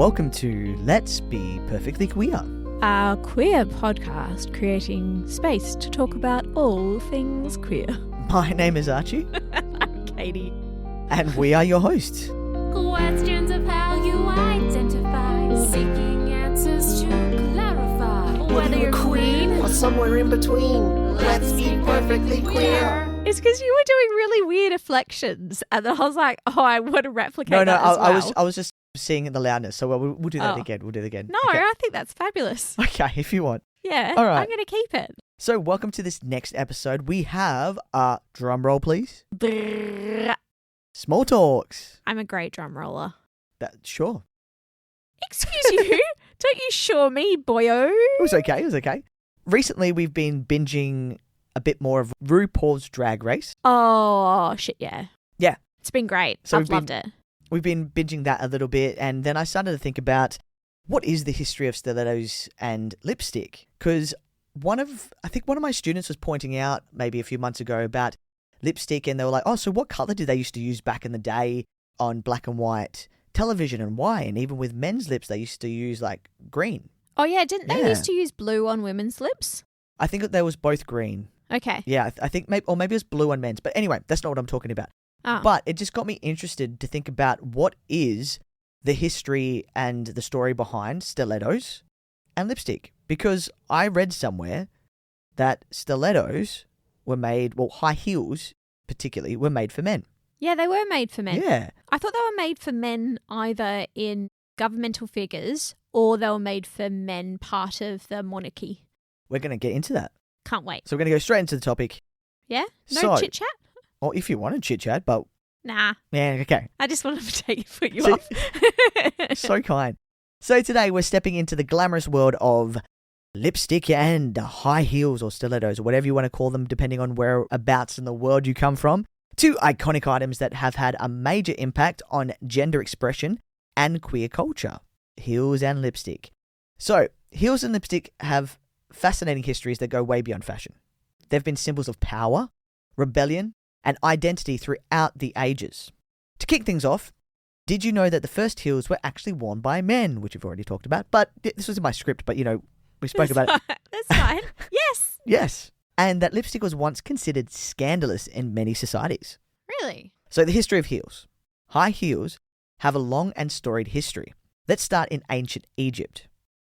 Welcome to Let's Be Perfectly Queer. Our queer podcast creating space to talk about all things queer. My name is Archie. I'm Katie. And we are your hosts. Questions of how you identify, seeking answers to clarify. Whether you're queen or somewhere in between, let's be perfectly queer. It's because you were doing really weird inflections, and then I was like, "Oh, I want to replicate that as well." I was just seeing the loudness, so we'll do that again. We'll do it again. No, okay. I think that's fabulous. Okay, if you want. Yeah, all right. I'm going to keep it. So, welcome to this next episode. We have drum roll, please. Brrr. Small talks. I'm a great drum roller. Sure. Excuse you? Don't you sure me, boyo? It was okay. Recently, we've been binging a bit more of RuPaul's Drag Race. Oh, shit, yeah. Yeah. It's been great. So I've loved it. We've been binging that a little bit, and then I started to think about what is the history of stilettos and lipstick? Because I think one of my students was pointing out maybe a few months ago about lipstick, and they were like, oh, so what color did they used to use back in the day on black and white television, and why? And even with men's lips, they used to use like green. Oh, yeah. Didn't they used to use blue on women's lips? I think that there was both green. Okay. Yeah, I think maybe it was blue on men's. But anyway, that's not what I'm talking about. Oh. But it just got me interested to think about what is the history and the story behind stilettos and lipstick. Because I read somewhere that stilettos were made, high heels particularly, were made for men. Yeah, they were made for men. Yeah. I thought they were made for men either in governmental figures or they were made for men part of the monarchy. We're going to get into that. Can't wait. So we're going to go straight into the topic. Yeah? No So- chit-chat? Or if you want to chit-chat, but Nah. yeah, okay. I just wanted to put you So- off. So kind. So today we're stepping into the glamorous world of lipstick and high heels or stilettos, or whatever you want to call them, depending on whereabouts in the world you come from. Two iconic items that have had a major impact on gender expression and queer culture. Heels and lipstick. So, heels and lipstick have fascinating histories that go way beyond fashion. They've been symbols of power, rebellion, and identity throughout the ages. To kick things off, did you know that the first heels were actually worn by men, which we've already talked about? But this was in my script, but we spoke about it. That's fine. Yes. Yes. And that lipstick was once considered scandalous in many societies. Really? So the history of heels. High heels have a long and storied history. Let's start in ancient Egypt.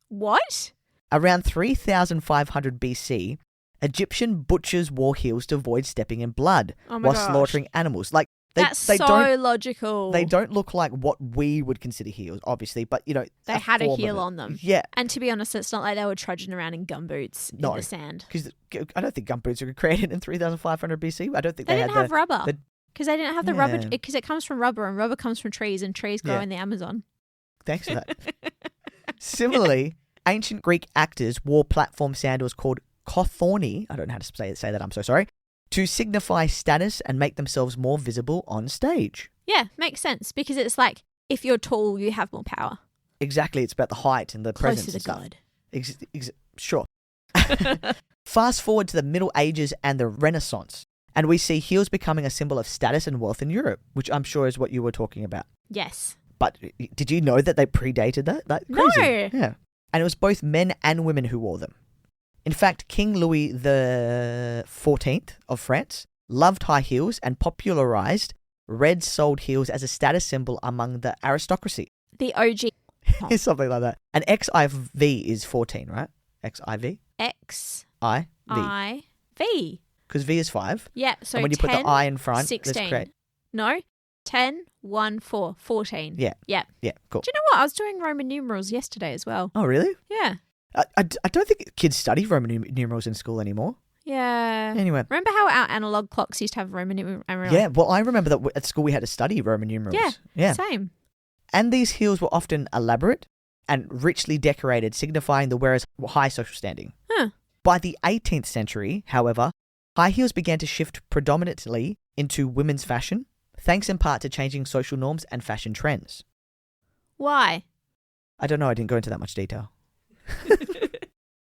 What? Around 3500 BC, Egyptian butchers wore heels to avoid stepping in blood Oh my while gosh. slaughtering animals. Like That's they so don't logical. they don't look like what we would consider heels, obviously, but They had a form of heel it. on them. Yeah, And to be honest, it's not like they were trudging around in gumboots in No. the sand. because I don't think gumboots were created in 3500 BC. I don't think They they, didn't had have rubber. the- Because they didn't have the rubber. Yeah. Because it comes from rubber, and rubber comes from trees, and trees grow Yeah. in the Amazon. Thanks for that. Similarly, ancient Greek actors wore platform sandals called kothorni. I don't know how to say that. I'm so sorry. To signify status and make themselves more visible on stage. Yeah, makes sense. Because it's like, if you're tall, you have more power. Exactly. It's about the height and the Closer presence to and stuff. God. Sure. Fast forward to the Middle Ages and the Renaissance, and we see heels becoming a symbol of status and wealth in Europe, which I'm sure is what you were talking about. Yes. But did you know that they predated that? Crazy. No. Yeah. And it was both men and women who wore them. In fact, King Louis XIV of France loved high heels and popularized red-soled heels as a status symbol among the aristocracy. The OG. Something like that. And XIV is 14, right? XIV? XIV. IV. Because V is 5. Yeah, so and when you 10, put the I in front, 16. let's create. No, 10, 1, 4, 14. Yeah. Yeah. Yeah, cool. Do you know what? I was doing Roman numerals yesterday as well. Oh, really? Yeah. I don't think kids study Roman numerals in school anymore. Yeah. Anyway. Remember how our analog clocks used to have Roman numerals? Yeah, well, I remember that at school we had to study Roman numerals. Yeah. Same. And these heels were often elaborate and richly decorated, signifying the wearer's high social standing. Huh. By the 18th century, however, high heels began to shift predominantly into women's fashion, thanks in part to changing social norms and fashion trends. Why? I don't know, I didn't go into that much detail.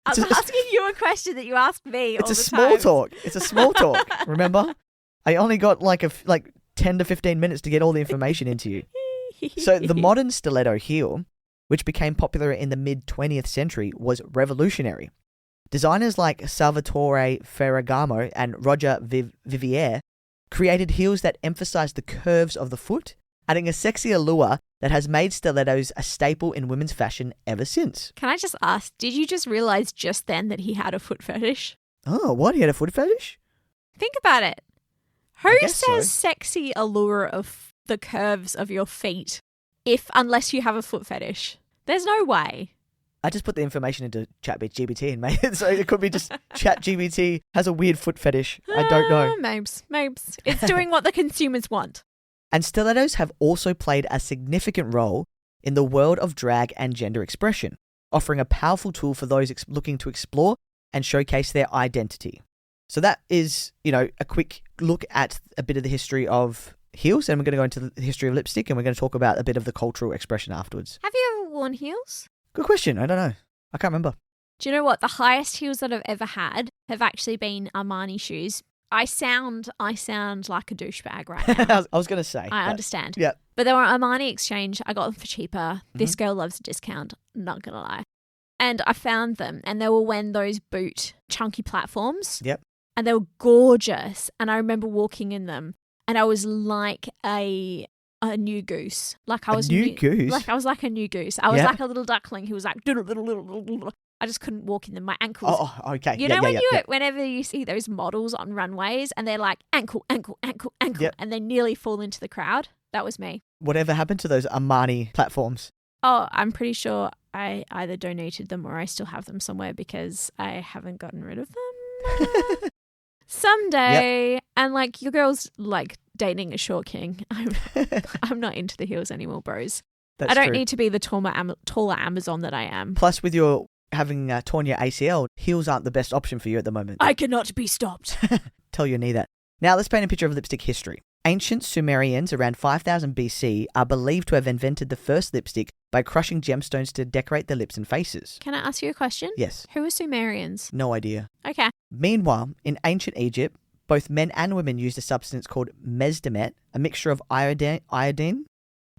I'm asking you a question that you ask me all It's a the small time. talk. It's a small talk, remember? I only got like 10 to 15 minutes to get all the information into you. So the modern stiletto heel, which became popular in the mid-20th century, was revolutionary. Designers like Salvatore Ferragamo and Roger Vivier created heels that emphasized the curves of the foot, adding a sexy allure that has made stilettos a staple in women's fashion ever since. Can I just ask, did you just realize just then that he had a foot fetish? Oh, what? He had a foot fetish? Think about it. Who I says guess so. sexy allure of the curves of your feet unless you have a foot fetish? There's no way. I just put the information into ChatGPT and made it, so it could be just ChatGPT has a weird foot fetish. I don't know. Mabes. It's doing what the consumers want. And stilettos have also played a significant role in the world of drag and gender expression, offering a powerful tool for those looking to explore and showcase their identity. So that is, a quick look at a bit of the history of heels, and we're going to go into the history of lipstick, and we're going to talk about a bit of the cultural expression afterwards. Have you ever worn heels? Good question. I don't know. I can't remember. Do you know what? The highest heels that I've ever had have actually been Armani shoes. I sound like a douchebag right now. I was going to say. I understand. Yeah. But they were Armani Exchange. I got them for cheaper. This girl loves a discount. Not going to lie. And I found them, and they were when those boot chunky platforms. Yep. And they were gorgeous. And I remember walking in them, and I was like a new goose. Like I was a new goose? Like I was like a new goose. I was Yeah. like a little duckling who was like I just couldn't walk in them. My ankles. Oh, okay. You know whenever you see those models on runways and they're like ankle, Yep. and they nearly fall into the crowd? That was me. Whatever happened to those Armani platforms? Oh, I'm pretty sure I either donated them or I still have them somewhere because I haven't gotten rid of them. Someday. Yep. And like your girl's like dating a short king. I'm not into the heels anymore, bros. I don't need to be the taller Amazon that I am. Plus, with your having torn your ACL, heels aren't the best option for you at the moment. I cannot be stopped. Tell your knee that. Now, let's paint a picture of lipstick history. Ancient Sumerians around 5000 BC are believed to have invented the first lipstick by crushing gemstones to decorate their lips and faces. Can I ask you a question? Yes. Who are Sumerians? No idea. Okay. Meanwhile, in ancient Egypt, both men and women used a substance called mesdemet, a mixture of iodine,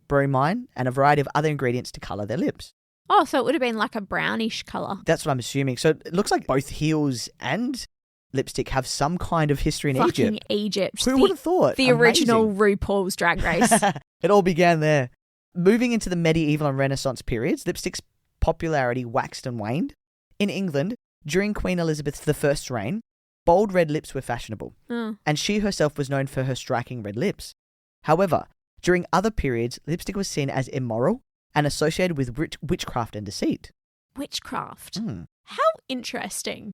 bromine, and a variety of other ingredients to colour their lips. Oh, so it would have been like a brownish colour. That's what I'm assuming. So it looks like both heels and lipstick have some kind of history in Fucking Egypt. Who would have thought? The original RuPaul's Drag Race. It all began there. Moving into the medieval and Renaissance periods, lipstick's popularity waxed and waned. In England, during Queen Elizabeth I's reign, bold red lips were fashionable, and she herself was known for her striking red lips. However, during other periods, lipstick was seen as immoral and associated with witchcraft and deceit. Witchcraft? How interesting.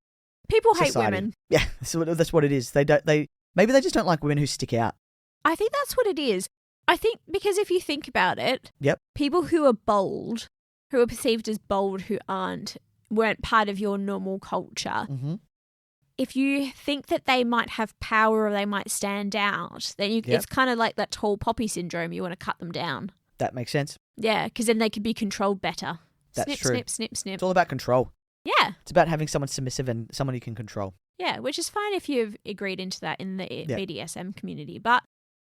People hate women. Yeah, that's what it is. Maybe they just don't like women who stick out. I think that's what it is. I think because if you think about it, yep, people who are bold, who are perceived as bold, who weren't part of your normal culture. Mm-hmm. If you think that they might have power or they might stand out, then it's kind of like that tall poppy syndrome. You want to cut them down. That makes sense. Yeah, because then they could be controlled better. That's true. Snip, snip, snip. It's all about control. Yeah. It's about having someone submissive and someone you can control. Yeah, which is fine if you've agreed into that in the BDSM community. But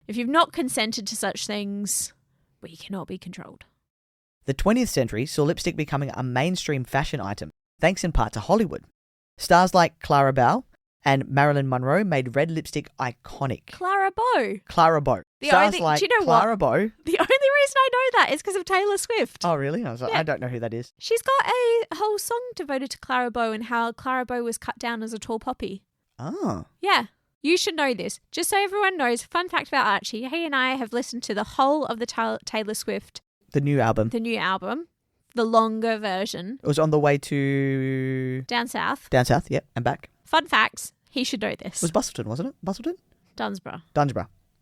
if you've not consented to such things, we cannot be controlled. The 20th century saw lipstick becoming a mainstream fashion item, thanks in part to Hollywood. Stars like Clara Bow and Marilyn Monroe made red lipstick iconic. Clara Bow. Stars like do you know Clara Bow. The only reason I know that is because of Taylor Swift. Oh, really? I don't know who that is. She's got a whole song devoted to Clara Bow and how Clara Bow was cut down as a tall poppy. Oh. Yeah. You should know this. Just so everyone knows, fun fact about Archie, he and I have listened to the whole of the Taylor Swift. The new album. The longer version. It was on the way to... Down south, yep, and back. Fun facts. He should know this. It was Bustleton, wasn't it? Bustleton? Dunsborough.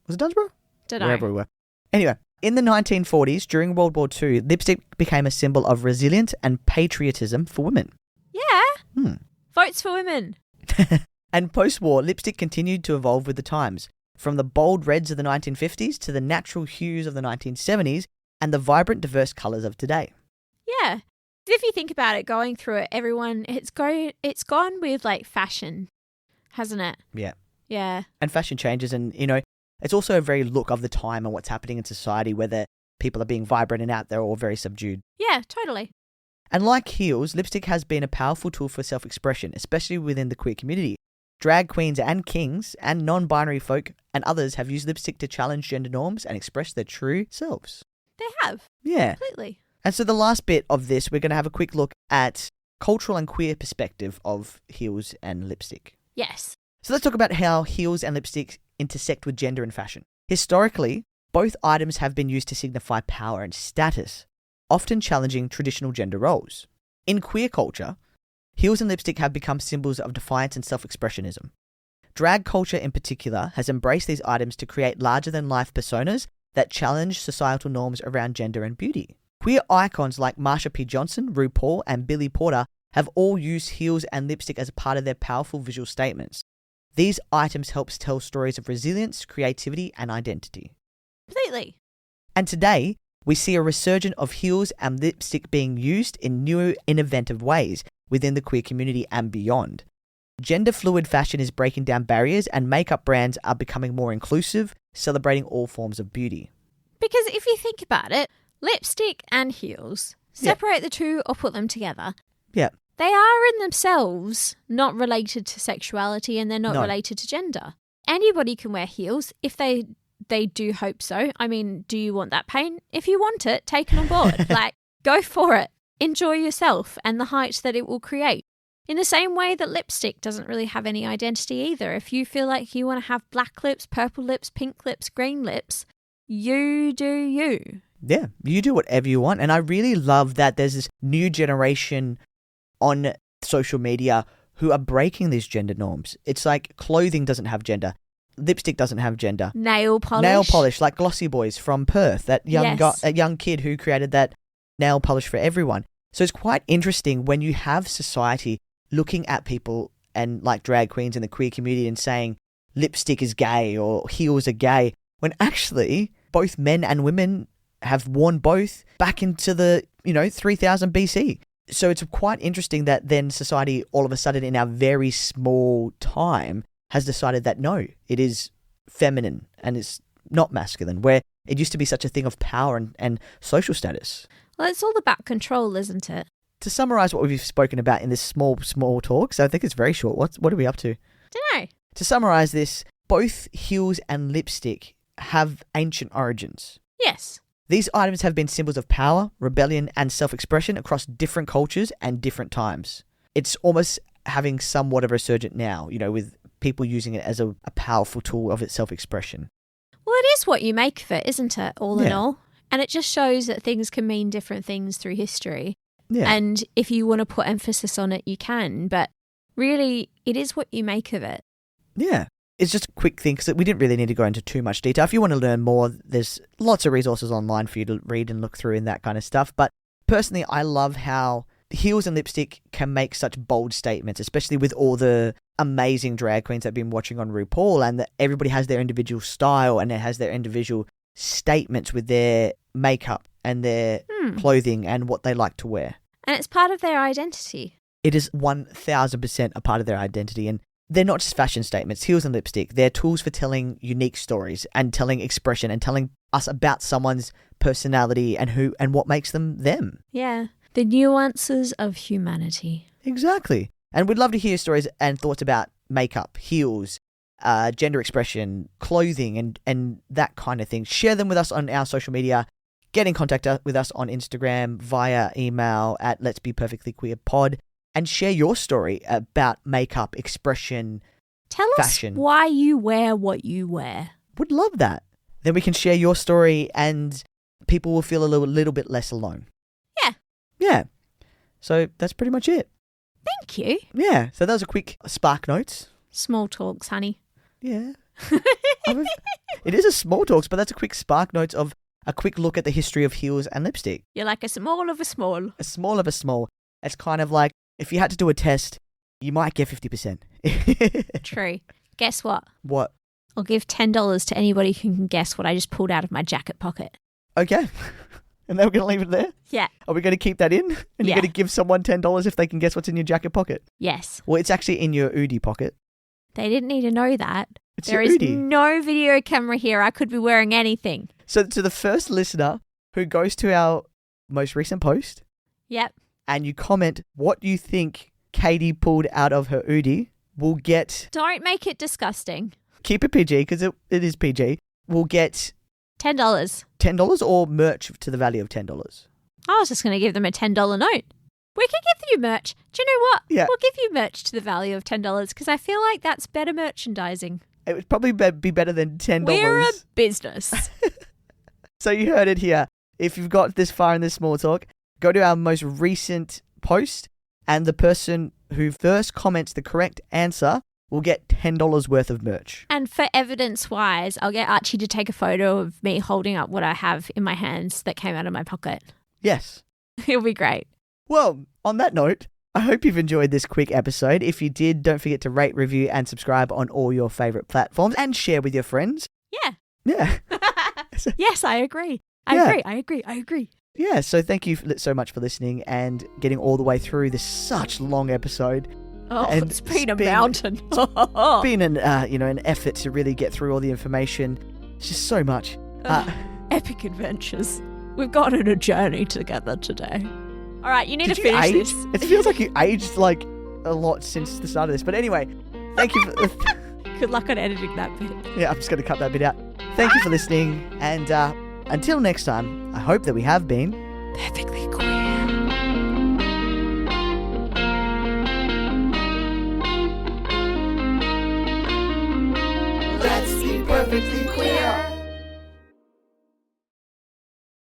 Was it Dunsborough? Don't know. Wherever we were. Anyway, in the 1940s, during World War II, lipstick became a symbol of resilience and patriotism for women. Yeah. Votes for women. And post-war, lipstick continued to evolve with the times, from the bold reds of the 1950s to the natural hues of the 1970s and the vibrant, diverse colours of today. Yeah. If you think about it, going through it, everyone, it's gone with like fashion, hasn't it? Yeah. Yeah. And fashion changes and, it's also a very look of the time and what's happening in society, whether people are being vibrant and out there or very subdued. Yeah, totally. And like heels, lipstick has been a powerful tool for self-expression, especially within the queer community. Drag queens and kings and non-binary folk and others have used lipstick to challenge gender norms and express their true selves. They have. Yeah. Completely. And so the last bit of this, we're going to have a quick look at cultural and queer perspective of heels and lipstick. Yes. So let's talk about how heels and lipstick intersect with gender and fashion. Historically, both items have been used to signify power and status, often challenging traditional gender roles. In queer culture, heels and lipstick have become symbols of defiance and self-expressionism. Drag culture in particular has embraced these items to create larger-than-life personas that challenge societal norms around gender and beauty. Queer icons like Marsha P. Johnson, RuPaul, and Billy Porter have all used heels and lipstick as a part of their powerful visual statements. These items help tell stories of resilience, creativity, and identity. Completely. And today, we see a resurgence of heels and lipstick being used in new, innovative ways within the queer community and beyond. Gender-fluid fashion is breaking down barriers, and makeup brands are becoming more inclusive, celebrating all forms of beauty. Because if you think about it, lipstick and heels, separate the two or put them together. Yeah. They are in themselves not related to sexuality, and they're not related to gender. Anybody can wear heels if they do hope so. I mean, do you want that pain? If you want it, take it on board. Like, go for it. Enjoy yourself and the height that it will create. In the same way that lipstick doesn't really have any identity either. If you feel like you want to have black lips, purple lips, pink lips, green lips, you do you. Yeah, you do whatever you want. And I really love that there's this new generation on social media who are breaking these gender norms. It's like clothing doesn't have gender. Lipstick doesn't have gender. Nail polish. Nail polish, like Glossy Boys from Perth, that young kid who created that nail polish for everyone. So it's quite interesting when you have society looking at people and like drag queens in the queer community and saying lipstick is gay or heels are gay, when actually both men and women have worn both back into the, 3000 BC. So it's quite interesting that then society all of a sudden in our very small time has decided that no, it is feminine and it's not masculine, where it used to be such a thing of power and social status. Well, it's all about control, isn't it? To summarize what we've spoken about in this small talk, so I think it's very short. What are we up to? Dunno. To summarize this, both heels and lipstick have ancient origins. Yes. These items have been symbols of power, rebellion, and self-expression across different cultures and different times. It's almost having somewhat of a resurgence now, with people using it as a powerful tool of its self-expression. Well, it is what you make of it, isn't it, all in all? And it just shows that things can mean different things through history. Yeah. And if you want to put emphasis on it, you can. But really, it is what you make of it. Yeah. It's just a quick thing because we didn't really need to go into too much detail. If you want to learn more, there's lots of resources online for you to read and look through and that kind of stuff. But personally, I love how heels and lipstick can make such bold statements, especially with all the amazing drag queens that I've been watching on RuPaul, and that everybody has their individual style and it has their individual statements with their makeup and their clothing and what they like to wear. And it's part of their identity. It is 1000% a part of their identity, and they're not just fashion statements. Heels and lipstick, they're tools for telling unique stories and telling expression and telling us about someone's personality and what makes them them. Yeah, the nuances of humanity. Exactly. And we'd love to hear stories and thoughts about makeup, heels, gender expression, clothing, and that kind of thing. Share them with us on our social media. Get in contact with us on Instagram via email at Let's Be Perfectly Queer Pod, and share your story about makeup, expression, fashion. Tell us why you wear what you wear. Would love that. Then we can share your story and people will feel a little bit less alone. Yeah. Yeah. So that's pretty much it. Thank you. Yeah. So that was a quick Spark Notes. Small talks, honey. Yeah. It is a small talks, but that's a quick Spark Notes of a quick look at the history of heels and lipstick. You're like a small of a small. A small of a small. It's kind of like if you had to do a test, you might get 50%. True. Guess what? What? I'll give $10 to anybody who can guess what I just pulled out of my jacket pocket. Okay. And then we're going to leave it there? Yeah. Are we going to keep that in? And you're going to give someone $10 if they can guess what's in your jacket pocket? Yes. Well, it's actually in your Udi pocket. They didn't need to know that. It's there your is Udi. no video camera here. I could be wearing anything. So to the first listener who goes to our most recent post Yep. and you comment what you think Katie pulled out of her Udi will get, Don't make it disgusting. keep it PG because it is PG, will get $10. $10 or merch to the value of $10. I was just going to give them a $10 note. We could give you merch. Do you know what? Yeah. We'll give you merch to the value of $10 because I feel like that's better merchandising. It would probably be better than $10. We're a business. So you heard it here. If you've got this far in this small talk, go to our most recent post and the person who first comments the correct answer will get $10 worth of merch. And for evidence-wise, I'll get Archie to take a photo of me holding up what I have in my hands that came out of my pocket. Yes. It'll be great. Well, on that note, I hope you've enjoyed this quick episode. If you did, don't forget to rate, review, and subscribe on all your favourite platforms and share with your friends. Yeah. Yeah. Yes, I agree. Yeah. I agree. Yeah, so thank you so much for listening and getting all the way through this such long episode. Oh, And it's been a it's been- mountain. It's been an effort to really get through all the information. It's just so much. Epic adventures. We've gone on a journey together today. All right, you need Did to you finish age? this. It feels like you aged like a lot since the start of this. But anyway, thank you for... Good luck on editing that bit. Yeah, I'm just going to cut that bit out. Thank you for listening. And until next time, I hope that we have been... Perfectly